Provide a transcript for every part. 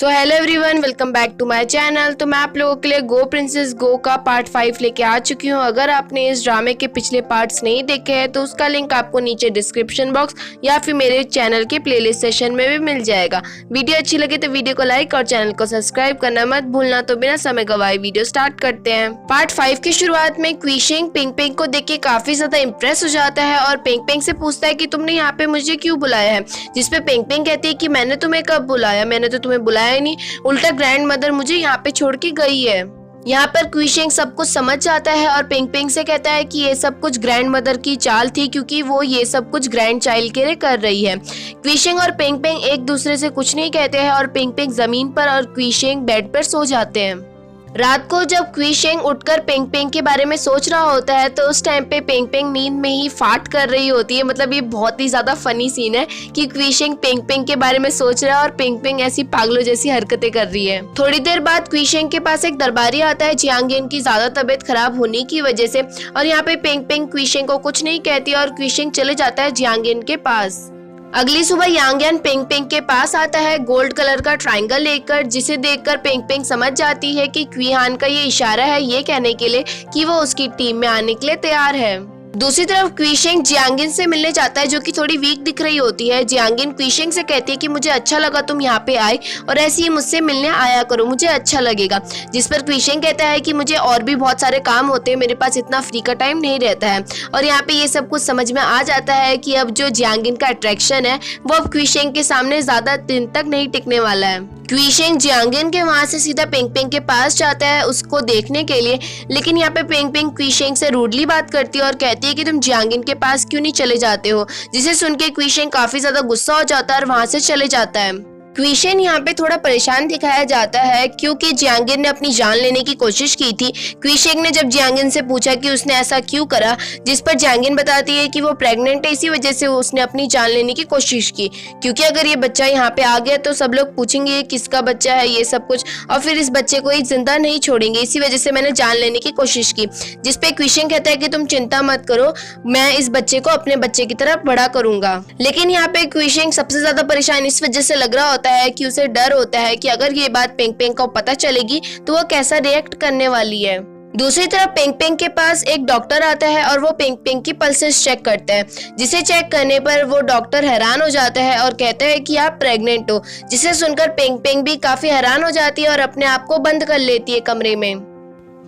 So hello everyone, welcome back to my channel. तो मैं आप लोगों के लिए गो प्रिंसेस गो का पार्ट 5 लेके आ चुकी हूँ। अगर आपने इस ड्रामे के पिछले पार्ट्स नहीं देखे हैं तो उसका लिंक आपको नीचे डिस्क्रिप्शन बॉक्स या फिर मेरे चैनल के प्लेलिस्ट सेशन में भी मिल जाएगा। वीडियो अच्छी लगे तो वीडियो को लाइक और चैनल को सब्सक्राइब करना मत भूलना। तो बिना समय गवाए वीडियो स्टार्ट करते हैं। पार्ट 5 की शुरुआत में क्वीशिंग पिंग पिंग को देख के काफी ज्यादा इम्प्रेस हो जाता है और पिंग पिंग से पूछता है कि तुमने यहाँ पे मुझे क्यों बुलाया है, जिसपे पिंग पिंग कहती है कि मैंने तुम्हें कब बुलाया, मैंने तो तुम्हें बुलाया नहीं, उल्टा ग्रैंड मदर मुझे यहाँ पे छोड़ के गई है। यहाँ पर क्वीशिंग सब कुछ समझ जाता है और पिंग पिंग से कहता है कि ये सब कुछ ग्रैंड मदर की चाल थी, क्योंकि वो ये सब कुछ ग्रैंड चाइल्ड के लिए कर रही है। क्वीशिंग और पिंग पिंग एक दूसरे से कुछ नहीं कहते हैं और पिंग पिंग जमीन पर और क्वीशिंग बेड पर सो जाते हैं। रात को जब क्वीशिंग उठकर पिंग पिंग के बारे में सोच रहा होता है तो उस टाइम पे पिंग पिंग नींद में ही फाट कर रही होती है। मतलब ये बहुत ही ज्यादा फनी सीन है कि क्वीशिंग पिंग पिंग के बारे में सोच रहा है और पिंग पिंग ऐसी पागलों जैसी हरकतें कर रही है। थोड़ी देर बाद क्वीशिंग के पास एक दरबारी आता है जियांगिन की ज्यादा तबीयत खराब होने की वजह से, और यहाँ पे पिंग पिंग क्वीशिंग को कुछ नहीं कहती और क्वीशिंग चले जाता है जियांगिन के पास। अगली सुबह यांगिन पिंग पिंग के पास आता है गोल्ड कलर का ट्रायंगल लेकर, जिसे देखकर पिंग पिंग समझ जाती है कि क्वीहान का ये इशारा है ये कहने के लिए कि वो उसकी टीम में आने के लिए तैयार है। दूसरी तरफ क्वीशिंग जियांगिन से मिलने जाता है जो कि थोड़ी वीक दिख रही होती है। जियांगिन क्वीशिंग से कहती है कि मुझे अच्छा लगा तुम यहाँ पे आए और ऐसे ही मुझसे मिलने आया करो, मुझे अच्छा लगेगा। जिस पर क्वीशिंग कहता है कि मुझे और भी बहुत सारे काम होते हैं, मेरे पास इतना फ्री का टाइम नहीं रहता है। और यहाँ पे ये सब कुछ समझ में आ जाता है कि अब जो जियांगिन का अट्रैक्शन है वो अब क्वीशिंग के सामने ज्यादा दिन तक नहीं टिकने वाला है। क्वीशिंग जियांगिन के वहां से सीधा पिंग पिंग के पास जाता है उसको देखने के लिए, लेकिन यहाँ पे पिंग पिंग क्वीशिंग से रूडली बात करती है और कहती है कि तुम जियांगिन के पास क्यों नहीं चले जाते हो, जिसे सुन के क्वीशिंग काफी ज्यादा गुस्सा हो जाता है और वहां से चले जाता है। क्वीशिंग यहाँ पे थोड़ा परेशान दिखाया जाता है क्योंकि जियांगिन ने अपनी जान लेने की कोशिश की थी। क्वीशिंग ने जब जियांगिन से पूछा कि उसने ऐसा क्यों करा, जिस पर जियांगिन बताती है कि वो प्रेग्नेंट है, इसी वजह से उसने अपनी जान लेने की कोशिश की, क्योंकि अगर ये बच्चा यहाँ पे आ गया तो सब लोग पूछेंगे ये किसका बच्चा है, ये सब कुछ, और फिर इस बच्चे को ही जिंदा नहीं छोड़ेंगे, इसी वजह से मैंने जान लेने की कोशिश की। जिसपे क्वीशिंग कहता है कि तुम चिंता मत करो, मैं इस बच्चे को अपने बच्चे की तरह बड़ा करूंगा। लेकिन यहाँ पे क्वीशिंग सबसे ज्यादा परेशान इस वजह से लग रहा है कि उसे डर होता है कि अगर ये बात पिंग पिंग को पता चलेगी तो वो कैसा रिएक्ट करने वाली है। दूसरी तरफ पिंग पिंग के पास एक डॉक्टर आता है और वो पिंग पिंग की पल्सेस चेक करता है, जिसे चेक करने पर वो डॉक्टर हैरान हो जाता है और कहता है कि आप प्रेग्नेंट हो, जिसे सुनकर पिंग पिंग भी काफी हैरान हो जाती है और अपने आप को बंद कर लेती है कमरे में।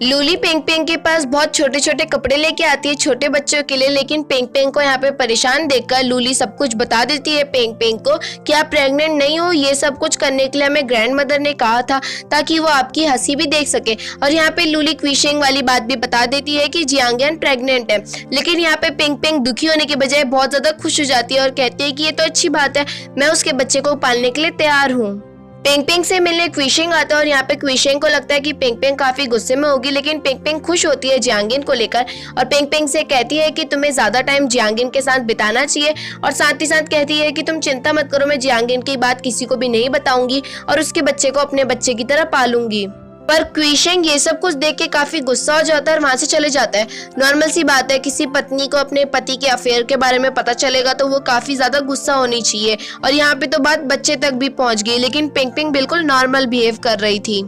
लूली पिंग पिंग के पास बहुत छोटे छोटे कपड़े लेके आती है छोटे बच्चों के लिए, लेकिन पिंग पिंग को यहाँ पे परेशान देखकर लूली सब कुछ बता देती है पिंग पिंग को कि आप प्रेग्नेंट नहीं हो, ये सब कुछ करने के लिए हमें ग्रैंड मदर ने कहा था ताकि वो आपकी हंसी भी देख सके। और यहाँ पे लूली क्वीशिंग वाली बात भी बता देती है कि जियांगिन प्रेग्नेंट है, लेकिन यहाँ पे पिंग पिंग दुखी होने के बजाय बहुत ज्यादा खुश हो जाती है और कहती है कि ये तो अच्छी बात है, मैं उसके बच्चे को पालने के लिए तैयार हूँ। पिंग पिंग से मिलने क्वीशिंग आता है और यहाँ पे क्वीशिंग को लगता है कि पिंग पिंग काफी गुस्से में होगी, लेकिन पिंग पिंग खुश होती है जियांगिन को लेकर और पिंग पिंग से कहती है कि तुम्हें ज्यादा टाइम जियांगिन के साथ बिताना चाहिए, और साथ ही साथ कहती है कि तुम चिंता मत करो, मैं जियांगिन की बात किसी को भी नहीं बताऊंगी और उसके बच्चे को अपने बच्चे की तरह पालूंगी। पर क्वीशिंग ये सब कुछ देख के काफी गुस्सा हो जाता है और वहां से चले जाता है। नॉर्मल सी बात है, किसी पत्नी को अपने पति के अफेयर के बारे में पता चलेगा तो वो काफी ज्यादा गुस्सा होनी चाहिए, और यहाँ पे तो बात बच्चे तक भी पहुंच गई, लेकिन पिंग पिंग बिल्कुल नॉर्मल बिहेव कर रही थी।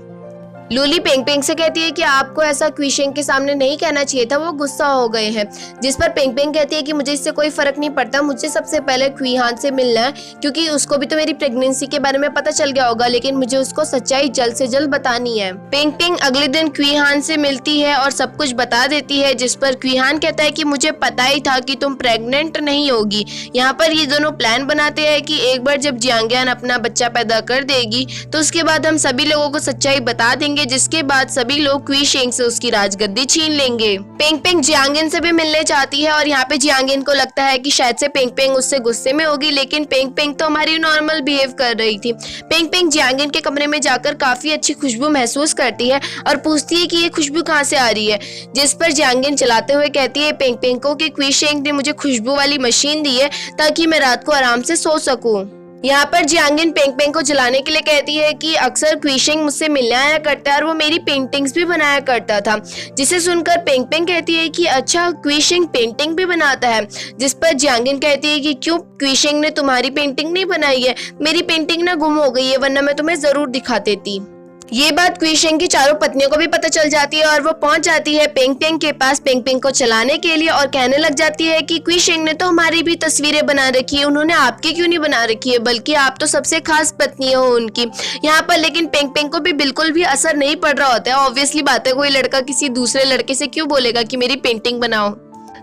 लूली पिंग पिंग से कहती है कि आपको ऐसा क्वीशिंग के सामने नहीं कहना चाहिए था, वो गुस्सा हो गए हैं। जिस पर पिंग पिंग कहती है कि मुझे इससे कोई फर्क नहीं पड़ता, मुझे सबसे पहले क्वीहान से मिलना है, क्योंकि उसको भी तो मेरी प्रेगनेंसी के बारे में पता चल गया होगा, लेकिन मुझे उसको सच्चाई जल्द से जल्द बतानी है। पिंग पिंग अगले दिन क्वीहान से मिलती है और सब कुछ बता देती है, जिस पर क्वीहान कहता है कि मुझे पता ही था कि तुम प्रेग्नेंट नहीं होगी। यहाँ पर ये दोनों प्लान बनाते हैं कि एक बार जब जियांगिन अपना बच्चा पैदा कर देगी तो उसके बाद हम सभी लोगों को सच्चाई बता देंगे, जिसके बाद सभी लोग क्वीशिंग से उसकी राजगद्दी छीन लेंगे। पिंग पिंग जियांगिन से भी मिलने चाहती है और यहाँ पे जियांगिन को लगता है कि शायद से पिंग पिंग उससे गुस्से में होगी, लेकिन पिंग पिंग तो हमारी नॉर्मल बिहेव कर रही थी। पिंग पिंग जियांगिन के कमरे में जाकर काफी अच्छी खुशबू महसूस करती है और पूछती है कि ये खुशबू कहाँ से आ रही है, जिस पर जियांगिन चलाते हुए कहती है पिंग पिंग को कि क्वीशिंग ने मुझे खुशबू वाली मशीन दी है ताकि मैं रात को आराम से सो सकूं। यहाँ पर जियांगिन पेंग पेंग को जलाने के लिए कहती है कि अक्सर क्विशिंग मुझसे मिलने आया करता है और वो मेरी पेंटिंग्स भी बनाया करता था। जिसे सुनकर पेंग पेंग कहती है कि अच्छा, क्विशिंग पेंटिंग भी बनाता है। जिस पर जियांगिन कहती है कि क्यों, क्विशिंग ने तुम्हारी पेंटिंग नहीं बनाई है? मेरी पेंटिंग ना गुम हो गई है, वरना मैं तुम्हें जरूर दिखा देती। ये बात क्विशिंग की चारों पत्नियों को भी पता चल जाती है और वो पहुंच जाती है पेंग पेंग के पास पेंग पेंग को चलाने के लिए और कहने लग जाती है कि क्विशिंग ने तो हमारी भी तस्वीरें बना रखी है, उन्होंने आपकी क्यों नहीं बना रखी है, बल्कि आप तो सबसे खास पत्नी हो उनकी। यहाँ पर लेकिन पेंग पेंग को भी बिल्कुल भी असर नहीं पड़ रहा होता है। ऑब्वियसली बात है, कोई लड़का किसी दूसरे लड़के से क्यों बोलेगा कि मेरी पेंटिंग बनाओ।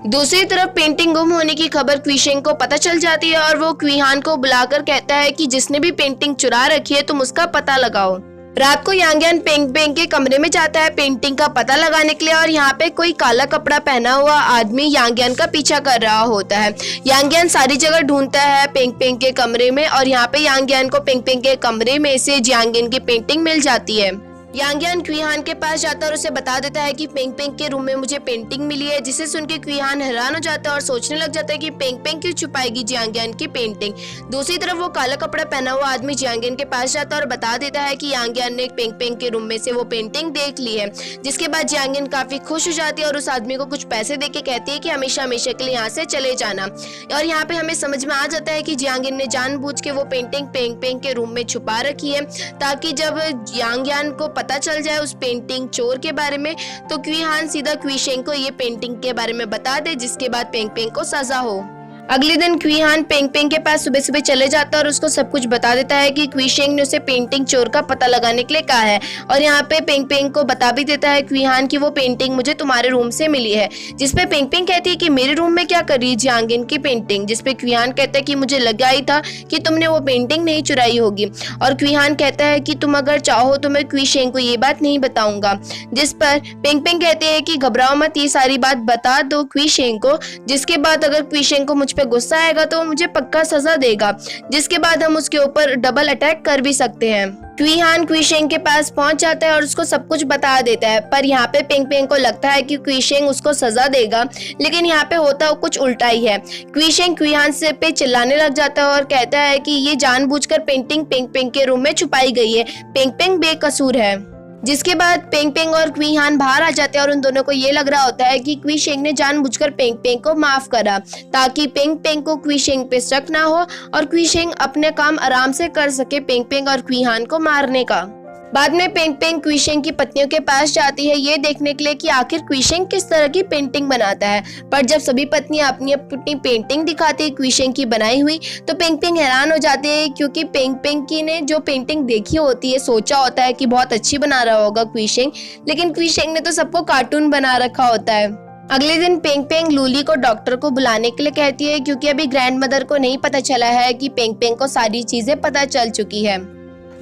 दूसरी तरफ पेंटिंग गुम होने की खबर क्विशिंग को पता चल जाती है और वो क्विहान को बुलाकर कहता है कि जिसने भी पेंटिंग चुरा रखी है तुम उसका पता लगाओ। रात को यांगियान पेंग पेंग के कमरे में जाता है पेंटिंग का पता लगाने के लिए और यहाँ पे कोई काला कपड़ा पहना हुआ आदमी यांगियान का पीछा कर रहा होता है। यांगियान सारी जगह ढूंढता है पेंग पेंग के कमरे में और यहाँ पे यांगियान को पेंग पेंग के कमरे में से जियांगिन की पेंटिंग मिल जाती है। यांगियान क्विहान के पास जाता है और उसे बता देता है कि पेंग पेंग के रूम में मुझे पेंटिंग मिली है। जिसे सुन के क्विहान हैरान हो जाता है और सोचने लग जाता है कि पेंग पेंग क्यों छुपाएगी जियांगियान की पेंटिंग। दूसरी तरफ वो काला कपड़ा पहना हुआ आदमी जियांगियान के पास जाता है और बता देता है कि यांगियान ने पेंग पेंग के रूम में से वो पेंटिंग देख ली है। जिसके बाद जियांगियान काफी खुश हो जाती है और उस आदमी को कुछ पैसे देके कहती है कि हमेशा हमेशा के लिए यहाँ से चले जाना। और यहाँ पे हमें समझ में आ जाता है कि जियांगियान ने जानबूझ के वो पेंटिंग पेंग पेंग के रूम में छुपा रखी है ताकि जब यांगियान को पता चल जाए उस पेंटिंग चोर के बारे में तो क्विहान सीधा क्विशिंग को ये पेंटिंग के बारे में बता दे, जिसके बाद पेंग पेंग को सजा हो। अगले दिन क्विहान पेंग पेंग के पास सुबह सुबह चले जाता है और उसको सब कुछ बता देता है कि क्विशिंग ने उसे पेंटिंग चोर का पता लगाने के लिए कहा है। और यहाँ पे पेंग पेंग को बता भी देता है क्विहान की वो पेंटिंग मुझे तुम्हारे रूम से मिली है। जिसपे पेंग पेंग कहती है कि मेरे रूम में क्या कर रही है जियांगिन की पेंटिंग। जिसपे क्विहान कहता है कि मुझे लगा ही था कि तुमने वो पेंटिंग नहीं चुराई होगी। और क्विहान कहता है कि तुम अगर चाहो तो मैं क्विशिंग को ये बात नहीं बताऊंगा। जिस पर पेंग पेंग कहते हैं कि घबराओ मत, ये सारी बात बता दो क्विशिंग को। जिसके बाद अगर क्विशिंग को मुझ पे गुस्सा आएगा तो मुझे पक्का सजा देगा, जिसके बाद हम उसके ऊपर डबल अटैक कर भी सकते हैं। क्विहान क्विशिंग के पास पहुंच जाता है और उसको सब कुछ बता देता है। पर यहाँ पे पेंग पेंग को लगता है कि क्विशिंग उसको सजा देगा, लेकिन यहाँ पे होता कुछ उल्टा ही है। क्विशिंग क्विहान से पे चिल्लाने लग जाता है और कहता है कि ये जानबूझकर पेंटिंग पेंग पेंग के रूम में छुपाई गई है, पेंग पेंग बेकसूर है। जिसके बाद पेंग पेंग और क्विहान बाहर आ जाते हैं और उन दोनों को ये लग रहा होता है कि क्विशिंग ने जानबूझकर पेंग पेंग को माफ करा ताकि पेंग पेंग को क्विशिंग पे शक ना हो और क्विशिंग अपने काम आराम से कर सके पेंग पेंग और क्विहान को मारने का। बाद में पेंग पेंग क्विशिंग की पत्नियों के पास जाती है ये देखने के लिए कि आखिर क्विशिंग किस तरह की पेंटिंग बनाता है। पर जब सभी पत्नियां अपनी अपनी पेंटिंग दिखाती है क्विशिंग की बनाई हुई तो पेंग पेंग हैरान हो जाती है, क्योंकि पेंग पेंग की ने जो पेंटिंग देखी होती है सोचा होता है कि बहुत अच्छी बना रहा होगा क्विशिंग, लेकिन क्विशिंग ने तो सबको कार्टून बना रखा होता है। अगले दिन पेंग पेंग लूली को डॉक्टर को बुलाने के लिए कहती है, क्योंकि अभी ग्रैंड मदर को नहीं पता चला है कि पेंग पेंग को सारी चीजें पता चल चुकी है।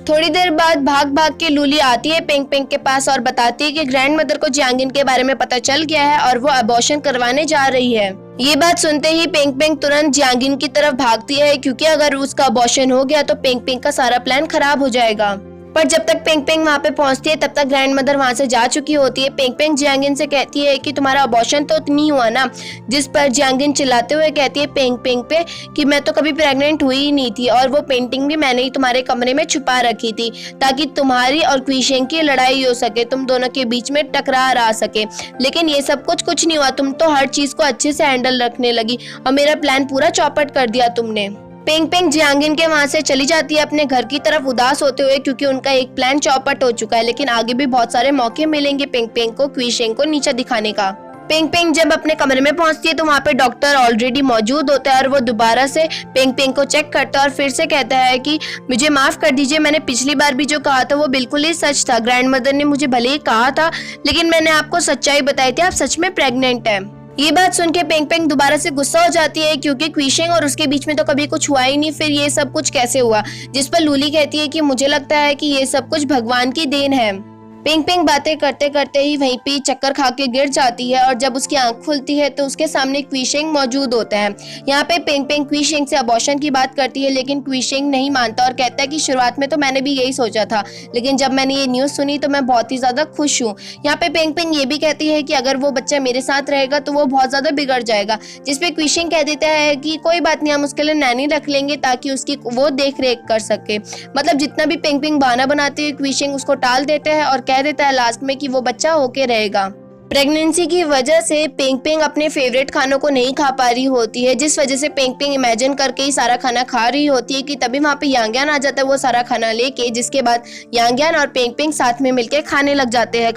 थोड़ी देर बाद भाग भाग के लूली आती है पेंग पेंग के पास और बताती है कि ग्रैंड मदर को जियांगिन के बारे में पता चल गया है और वो अबॉर्शन करवाने जा रही है। ये बात सुनते ही पेंग पेंग तुरंत जियांगिन की तरफ भागती है, क्योंकि अगर उसका अबॉर्शन हो गया तो पेंग पेंग का सारा प्लान खराब हो जाएगा। पर जब तक पेंग पेंग वहाँ पे पहुँचती है तब तक ग्रैंड मदर वहाँ से जा चुकी होती है। पेंग पेंग जियांगिन से कहती है कि तुम्हारा अबॉर्शन तो नहीं हुआ ना। जिस पर जियांगिन चिल्लाते हुए कहती है पेंग पेंग पे कि मैं तो कभी प्रेग्नेंट हुई ही नहीं थी और वो पेंटिंग भी मैंने ही तुम्हारे कमरे में छुपा रखी थी ताकि तुम्हारी और क्विशिंग की लड़ाई हो सके, तुम दोनों के बीच में टकरार आ सके। लेकिन ये सब कुछ नहीं हुआ, तुम तो हर चीज को अच्छे से हैंडल रखने लगी और मेरा प्लान पूरा चौपट कर दिया तुमने। पेंग पेंग जियांगिन के वहां से चली जाती है अपने घर की तरफ उदास होते हुए, क्योंकि उनका एक प्लान चौपट हो चुका है। लेकिन आगे भी बहुत सारे मौके मिलेंगे पेंग पेंग को क्विशिंग को नीचा दिखाने का। पेंग पेंग जब अपने कमरे में पहुंचती है तो वहाँ पे डॉक्टर ऑलरेडी मौजूद होता है और वो दोबारा से पेंग पेंग को चेक करता है और फिर से कहता है कि मुझे माफ कर दीजिए, मैंने पिछली बार भी जो कहा था वो बिल्कुल ही सच था। ग्रैंड मदर ने मुझे भले ही कहा था लेकिन मैंने आपको सच्चाई बताई थी, आप सच में प्रेग्नेंट है। ये बात सुन के पेंग पेंग दोबारा से गुस्सा हो जाती है, क्योंकि क्विशिंग और उसके बीच में तो कभी कुछ हुआ ही नहीं, फिर ये सब कुछ कैसे हुआ। जिस पर लूली कहती है कि मुझे लगता है कि ये सब कुछ भगवान की देन है। पिंग पिंग बातें करते करते ही वहीं पे चक्कर खा के गिर जाती है और जब उसकी आंख खुलती है तो उसके सामने क्वीशिंग मौजूद होता है। यहाँ पे पिंग पिंग क्वीशिंग से अबॉर्शन की बात करती है, लेकिन क्वीशिंग नहीं मानता और कहता है कि शुरुआत में तो मैंने भी यही सोचा था, लेकिन जब मैंने ये न्यूज़ सुनी तो मैं बहुत ही ज़्यादा खुश हूँ। यहाँ पे पिंग पिंग ये भी कहती है कि अगर वो बच्चा मेरे साथ रहेगा तो वो बहुत ज़्यादा बिगड़ जाएगा, जिसपे क्वीशिंग कह देता है कि कोई बात नहीं, हम उसके लिए नैनी रख लेंगे ताकि उसकी वो देख रेख कर सके। मतलब जितना भी पिंग पिंग बहाना बनाती है, क्वीशिंग उसको टाल देता है और कह देता है लास्ट में कि वो बच्चा होके रहेगा। प्रेगनेंसी की वजह से पिंग पिंग अपने फेवरेट खानों को नहीं खा पा रही होती है, जिस वजह से पिंग पिंग इमेजिन करके ही सारा खाना खा रही होती है कि तभी वहाँ पे यांग्यान आ जाता है वो सारा खाना लेके, जिसके बाद यांग्यान और पिंग पिंग साथ में मिलके खाने लग जाते हैं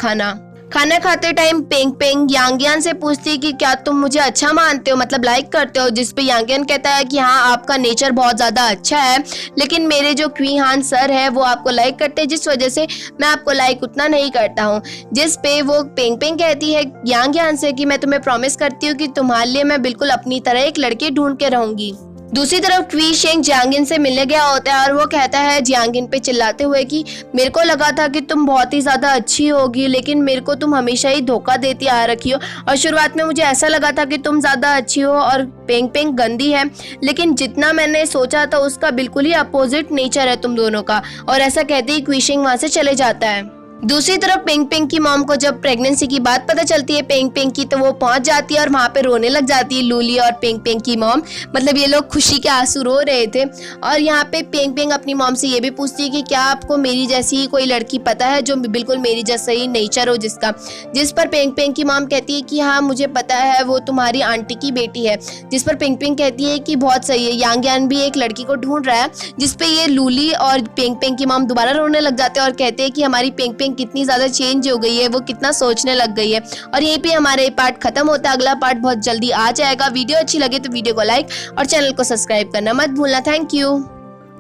खाना खाते टाइम पिंग पिंग यांग्यान से पूछती है कि क्या तुम मुझे अच्छा मानते हो, मतलब लाइक करते हो, जिस पे यांग्यान कहता है कि हाँ आपका नेचर बहुत ज़्यादा अच्छा है, लेकिन मेरे जो क्वी हान सर है वो आपको लाइक करते हैं, जिस वजह से मैं आपको लाइक उतना नहीं करता हूँ। जिस पे वो पिंग पिंग कहती है यांग्यान से कि मैं तुम्हें प्रॉमिस करती हूँ कि तुम्हारे लिए मैं बिल्कुल अपनी तरह एक लड़की ढूंढ के रहूंगी। दूसरी तरफ क्वीशिंग जियांगिन से मिलने गया होता है और वो कहता है जियांगिन पे चिल्लाते हुए कि मेरे को लगा था कि तुम बहुत ही ज़्यादा अच्छी होगी, लेकिन मेरे को तुम हमेशा ही धोखा देती आ रखी हो और शुरुआत में मुझे ऐसा लगा था कि तुम ज़्यादा अच्छी हो और पिंग पिंग गंदी है, लेकिन जितना मैंने सोचा था उसका बिल्कुल ही अपोजिट नेचर है तुम दोनों का। और ऐसा कहते ही क्वीशिंग वहाँ से चले जाता है। दूसरी तरफ पिंग पिंग की मॉम को जब प्रेगनेंसी की बात पता चलती है पिंग पिंग की, तो वो पहुंच जाती है और वहाँ पे रोने लग जाती है लूली और पिंग पिंग की मॉम। मतलब ये लोग खुशी के आंसू रो रहे थे। और यहाँ पे पिंग पिंग अपनी मॉम से ये भी पूछती है कि क्या आपको मेरी जैसी कोई लड़की पता है जो बिल्कुल मेरी जैसा ही नेचर हो जिसका, जिस पर पिंग पिंग की मॉम कहती है कि हाँ मुझे पता है, वो तुम्हारी आंटी की बेटी है। जिस पर पिंग पिंग कहती है कि बहुत सही है, यांग्यान भी एक लड़की को ढूंढ रहा है। जिस पे ये लूली और पिंग पिंग की मॉम दोबारा रोने लग जाते हैं और कहते हैं कि हमारी पिंग पिंग कितनी ज्यादा चेंज हो गई है, वो कितना सोचने लग गई है। और यहीं पे हमारा पार्ट खत्म होता है, अगला पार्ट बहुत जल्दी आ जाएगा। वीडियो अच्छी लगे तो वीडियो को लाइक और चैनल को सब्सक्राइब करना मत भूलना। Thank you.